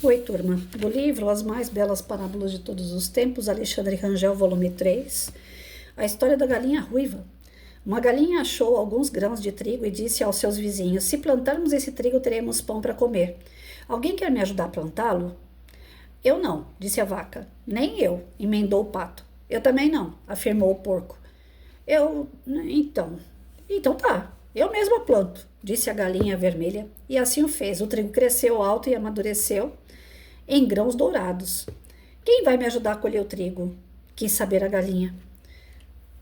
Oi, turma. Do livro As Mais Belas Parábolas de Todos os Tempos, Alexandre Rangel, volume 3, a história da galinha ruiva. Uma galinha achou alguns grãos de trigo e disse aos seus vizinhos: se plantarmos esse trigo, teremos pão para comer. Alguém quer me ajudar a plantá-lo? Eu não, disse a vaca. Nem eu, emendou o pato. Eu também não, afirmou o porco. Então tá, eu mesma planto, disse a galinha vermelha, e assim o fez. O trigo cresceu alto e amadureceu em grãos dourados. Quem vai me ajudar a colher o trigo? Quis saber a galinha.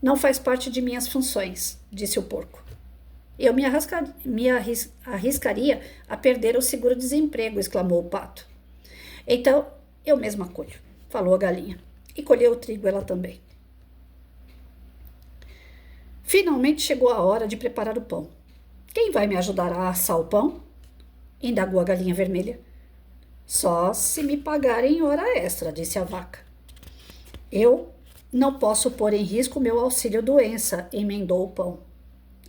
Não faz parte de minhas funções, disse o porco. Eu arriscaria a perder o seguro-desemprego, exclamou o pato. Então, eu mesma colho, falou a galinha. E colheu o trigo ela também. Finalmente chegou a hora de preparar o pão. Quem vai me ajudar a assar o pão? Indagou a galinha vermelha. Só se me pagarem hora extra, disse a vaca. Eu não posso pôr em risco meu auxílio-doença, emendou o pão.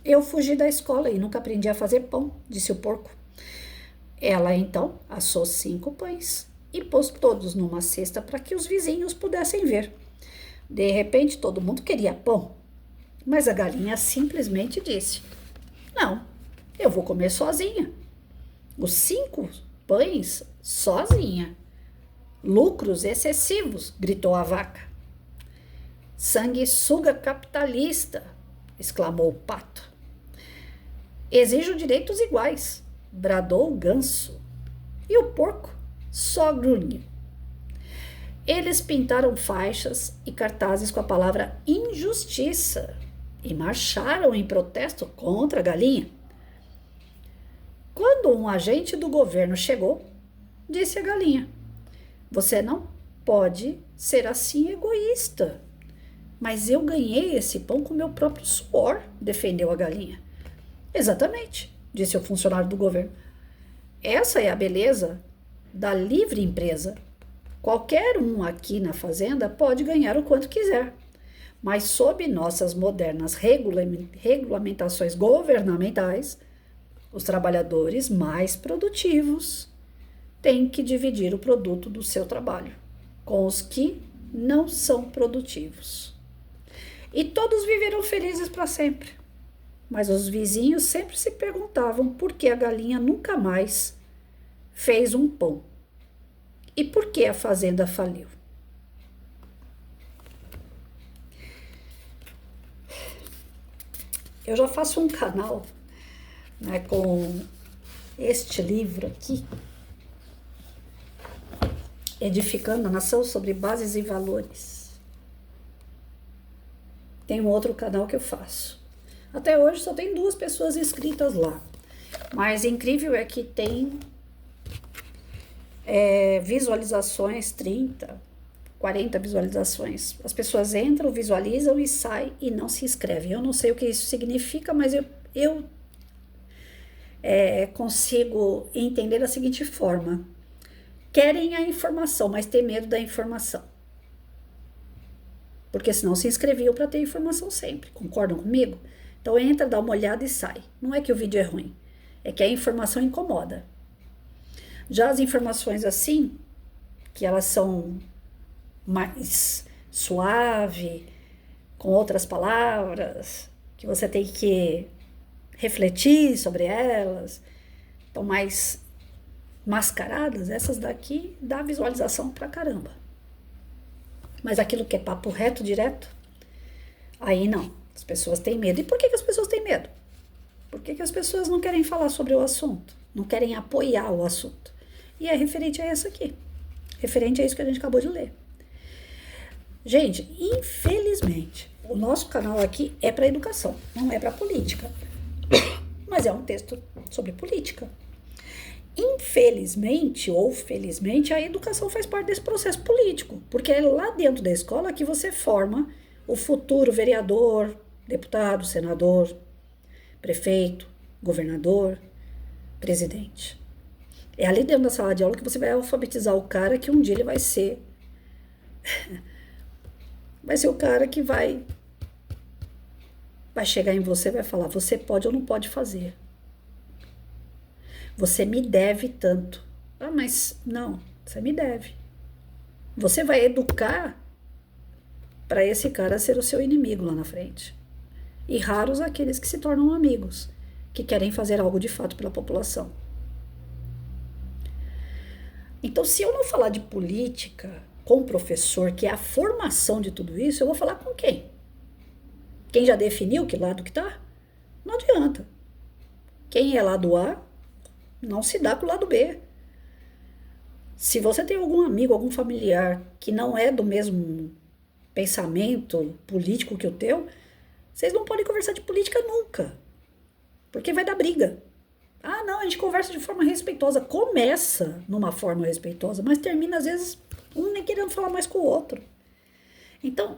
Eu fugi da escola e nunca aprendi a fazer pão, disse o porco. Ela então assou 5 pães e pôs todos numa cesta para que os vizinhos pudessem ver. De repente todo mundo queria pão, mas a galinha simplesmente disse: não, eu vou comer sozinha. Os 5 pães sozinha. Lucros excessivos, gritou a vaca. Sanguessuga capitalista, exclamou o pato. Exijo direitos iguais, bradou o ganso. E o porco só grunhiu. Eles pintaram faixas e cartazes com a palavra injustiça e marcharam em protesto contra a galinha. Quando um agente do governo chegou, disse a galinha: você não pode ser assim egoísta. Mas eu ganhei esse pão com meu próprio suor, defendeu a galinha. Exatamente, disse o funcionário do governo. Essa é a beleza da livre empresa. Qualquer um aqui na fazenda pode ganhar o quanto quiser. Mas sob nossas modernas regulamentações governamentais, os trabalhadores mais produtivos têm que dividir o produto do seu trabalho com os que não são produtivos. E todos viveram felizes para sempre. Mas os vizinhos sempre se perguntavam por que a galinha nunca mais fez um pão. E por que a fazenda faliu? Eu já faço um canal, né, com este livro aqui, Edificando a Nação sobre Bases e Valores. Tem um outro canal que eu faço. Até hoje só tem 2 pessoas inscritas lá. Mas incrível é que tem visualizações, 30, 40 visualizações. As pessoas entram, visualizam e saem e não se inscrevem. Eu não sei o que isso significa, mas eu consigo entender da seguinte forma. Querem a informação, mas têm medo da informação. Porque senão se inscreviam para ter informação sempre. Concordam comigo? Então entra, dá uma olhada e sai. Não é que o vídeo é ruim, é que a informação incomoda. Já as informações assim, que elas são mais suave, com outras palavras, que você tem que refletir sobre elas, estão mais mascaradas, essas daqui dá visualização pra caramba. Mas aquilo que é papo reto, direto, aí não. As pessoas têm medo. E por que as pessoas têm medo? Por que as pessoas não querem falar sobre o assunto? Não querem apoiar o assunto? E é referente a isso aqui. Referente a isso que a gente acabou de ler. Gente, infelizmente, o nosso canal aqui é para educação, não é para política. Mas é um texto sobre política. Infelizmente ou felizmente, a educação faz parte desse processo político, porque é lá dentro da escola que você forma o futuro vereador, deputado, senador, prefeito, governador, presidente. É ali dentro da sala de aula que você vai alfabetizar o cara que um dia ele vai ser o cara que vai chegar em você e vai falar: você pode ou não pode fazer. Você me deve tanto. Ah, mas não. Você me deve. Você vai educar para esse cara ser o seu inimigo lá na frente. E raros aqueles que se tornam amigos, que querem fazer algo de fato pela população. Então, se eu não falar de política com o professor, que é a formação de tudo isso, eu vou falar com quem? Quem já definiu que lado que tá? Não adianta. Quem é lado A, não se dá com o lado B. Se você tem algum amigo, algum familiar que não é do mesmo pensamento político que o teu, vocês não podem conversar de política nunca. Porque vai dar briga. Ah, não, a gente conversa de forma respeitosa. Começa numa forma respeitosa, mas termina, às vezes, um nem querendo falar mais com o outro. Então,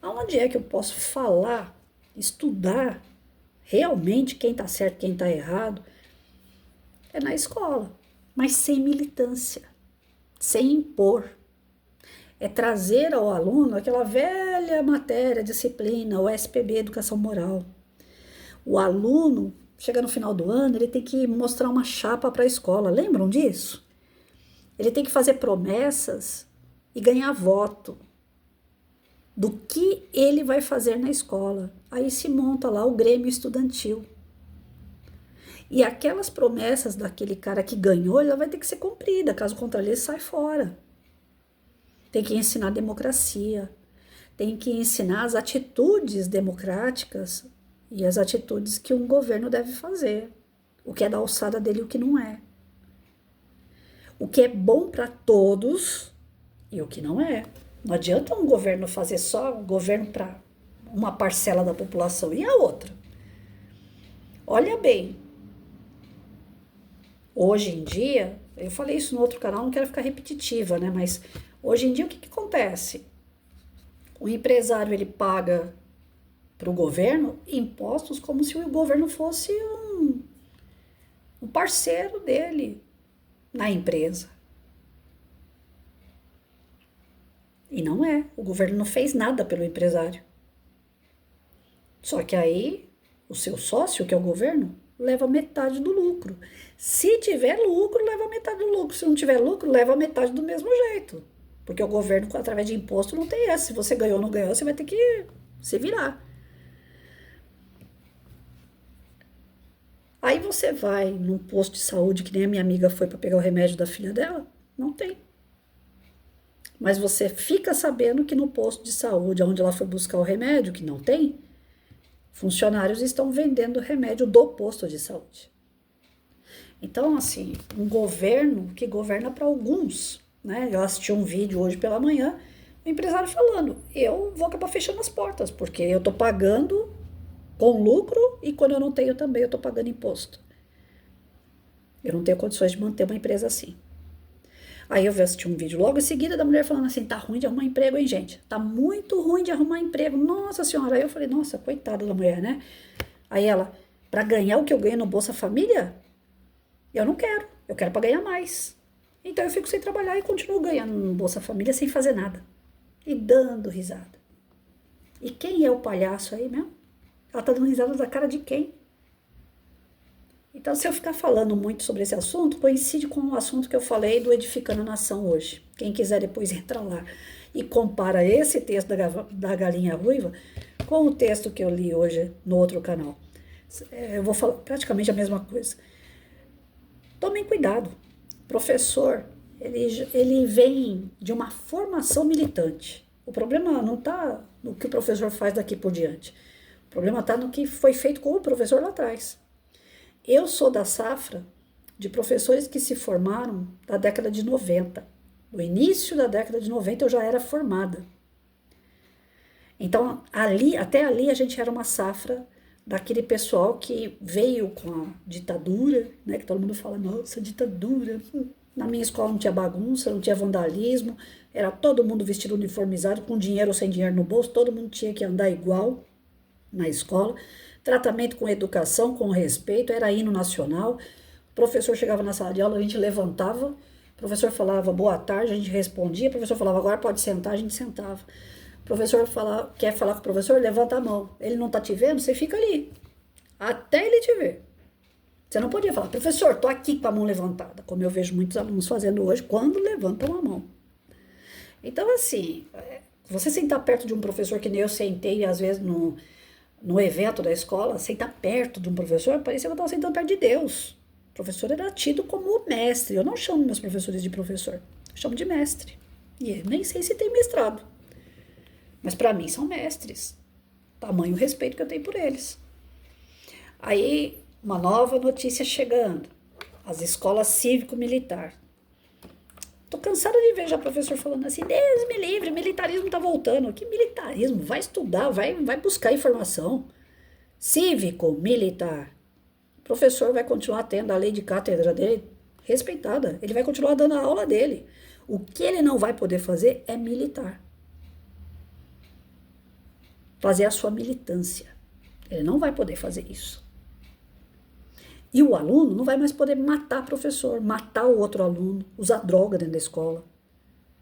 aonde é que eu posso falar, estudar realmente quem está certo, quem está errado? É na escola, mas sem militância, sem impor. É trazer ao aluno aquela velha matéria, disciplina, o SPB, Educação Moral. O aluno, chega no final do ano, ele tem que mostrar uma chapa para a escola. Lembram disso? Ele tem que fazer promessas e ganhar voto do que ele vai fazer na escola. Aí se monta lá o Grêmio Estudantil. E aquelas promessas daquele cara que ganhou, ela vai ter que ser cumprida, caso contrário ele sai fora. Tem que ensinar democracia, tem que ensinar as atitudes democráticas e as atitudes que um governo deve fazer, o que é da alçada dele e o que não é. O que é bom para todos e o que não é. Não adianta um governo fazer só um governo para uma parcela da população e a outra. Olha bem, hoje em dia, eu falei isso no outro canal, não quero ficar repetitiva, né? Mas hoje em dia o que acontece? O empresário ele paga para o governo impostos como se o governo fosse um parceiro dele na empresa. E não é. O governo não fez nada pelo empresário. Só que aí o seu sócio, que é o governo, leva metade do lucro. Se tiver lucro, leva metade do lucro. Se não tiver lucro, leva metade do mesmo jeito. Porque o governo, através de imposto, não tem essa. Se você ganhou ou não ganhou, você vai ter que se virar. Aí você vai num posto de saúde, que nem a minha amiga foi para pegar o remédio da filha dela, não tem. Mas você fica sabendo que no posto de saúde, onde ela foi buscar o remédio, que não tem, funcionários estão vendendo remédio do posto de saúde. Então, assim, um governo que governa para alguns, né? Eu assisti um vídeo hoje pela manhã, o empresário falando, eu vou acabar fechando as portas, porque eu estou pagando com lucro e quando eu não tenho também eu estou pagando imposto. Eu não tenho condições de manter uma empresa assim. Aí eu vi assistir um vídeo logo em seguida da mulher falando assim, tá ruim de arrumar emprego, hein, gente? Tá muito ruim de arrumar emprego. Nossa senhora. Aí eu falei, nossa, coitada da mulher, né? Aí ela, para ganhar o que eu ganho no Bolsa Família, eu não quero. Eu quero para ganhar mais. Então eu fico sem trabalhar e continuo ganhando no Bolsa Família sem fazer nada. E dando risada. E quem é o palhaço aí mesmo? Ela tá dando risada da cara de quem? Então, se eu ficar falando muito sobre esse assunto, coincide com o assunto que eu falei do Edificando a Nação hoje. Quem quiser depois entra lá e compara esse texto da Galinha Ruiva com o texto que eu li hoje no outro canal. Eu vou falar praticamente a mesma coisa. Tomem cuidado. O professor, ele vem de uma formação militante. O problema não está no que o professor faz daqui por diante. O problema está no que foi feito com o professor lá atrás. Eu sou da safra de professores que se formaram da década de 90. No início da década de 90 eu já era formada. Então, até ali a gente era uma safra daquele pessoal que veio com a ditadura, né? Que todo mundo fala, nossa, ditadura. Na minha escola não tinha bagunça, não tinha vandalismo, era todo mundo vestido uniformizado, com dinheiro ou sem dinheiro no bolso, todo mundo tinha que andar igual na escola. Tratamento com educação, com respeito, era hino nacional. O professor chegava na sala de aula, a gente levantava, o professor falava boa tarde, a gente respondia, o professor falava agora pode sentar, a gente sentava. O professor quer falar com o professor, levanta a mão. Ele não tá te vendo, você fica ali, até ele te ver. Você não podia falar, professor, tô aqui com a mão levantada, como eu vejo muitos alunos fazendo hoje, quando levantam a mão. Então, assim, você sentar perto de um professor, que nem eu sentei, às vezes, no evento da escola, sentar perto de um professor, parecia que eu estava sentando perto de Deus. O professor era tido como mestre. Eu não chamo meus professores de professor, eu chamo de mestre. E eu nem sei se tem mestrado. Mas para mim são mestres. Tamanho o respeito que eu tenho por eles. Aí, uma nova notícia chegando. As escolas cívico-militar. Tô cansada de ver já professor falando assim, Deus me livre, militarismo tá voltando. Que militarismo? Vai estudar, vai buscar informação. Cívico-militar. O professor vai continuar tendo a lei de cátedra dele respeitada. Ele vai continuar dando a aula dele. O que ele não vai poder fazer é militar. Fazer a sua militância. Ele não vai poder fazer isso. E o aluno não vai mais poder matar professor, matar o outro aluno, usar droga dentro da escola.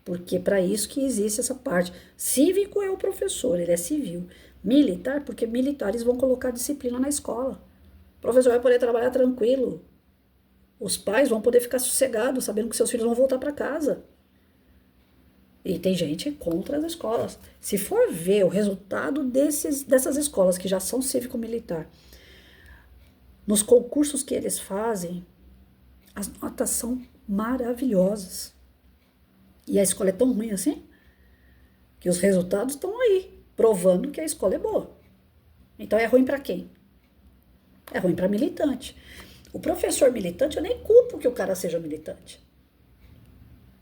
Porque para isso que existe essa parte. Cívico é o professor, ele é civil. Militar, porque militares vão colocar disciplina na escola. O professor vai poder trabalhar tranquilo. Os pais vão poder ficar sossegados, sabendo que seus filhos vão voltar para casa. E tem gente contra as escolas. Se for ver o resultado dessas escolas que já são cívico-militar, nos concursos que eles fazem, as notas são maravilhosas. E a escola é tão ruim assim, que os resultados estão aí, provando que a escola é boa. Então é ruim para quem? É ruim para militante. O professor militante, eu nem culpo que o cara seja militante.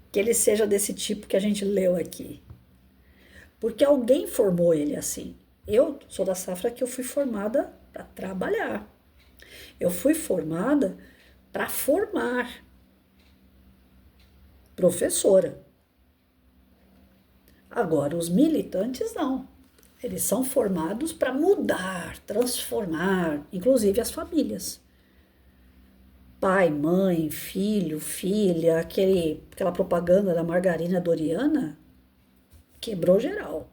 Que ele seja desse tipo que a gente leu aqui. Porque alguém formou ele assim. Eu sou da safra que eu fui formada para trabalhar. Eu fui formada para formar professora. Agora, os militantes não. Eles são formados para mudar, transformar, inclusive as famílias. Pai, mãe, filho, filha, aquela propaganda da margarina Doriana quebrou geral.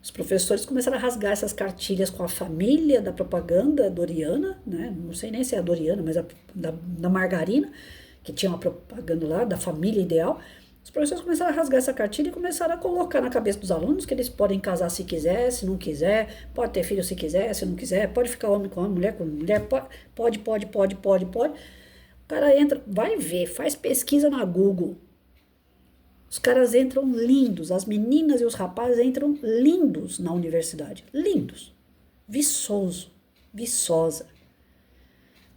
Os professores começaram a rasgar essas cartilhas com a família da propaganda Doriana, né? Não sei nem se é a Doriana, mas da margarina, que tinha uma propaganda lá da família ideal. Os professores começaram a rasgar essa cartilha e começaram a colocar na cabeça dos alunos que eles podem casar se quiser, se não quiser, pode ter filho se quiser, se não quiser, pode ficar homem com homem, mulher com mulher, pode. O cara entra, vai ver, faz pesquisa na Google. Os caras entram lindos, as meninas e os rapazes entram lindos na universidade. Lindos. Viçoso, viçosa.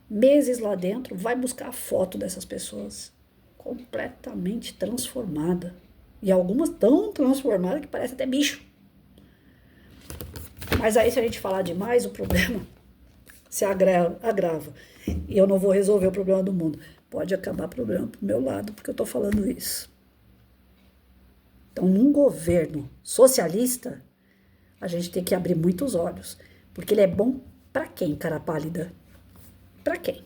Meses lá dentro, vai buscar a foto dessas pessoas. Completamente transformada. E algumas tão transformadas que parece até bicho. Mas aí, se a gente falar demais, o problema se agrava. E eu não vou resolver o problema do mundo. Pode acabar o problema pro meu lado, porque eu tô falando isso. Então, num governo socialista, a gente tem que abrir muitos olhos. Porque ele é bom para quem, cara pálida? Para quem?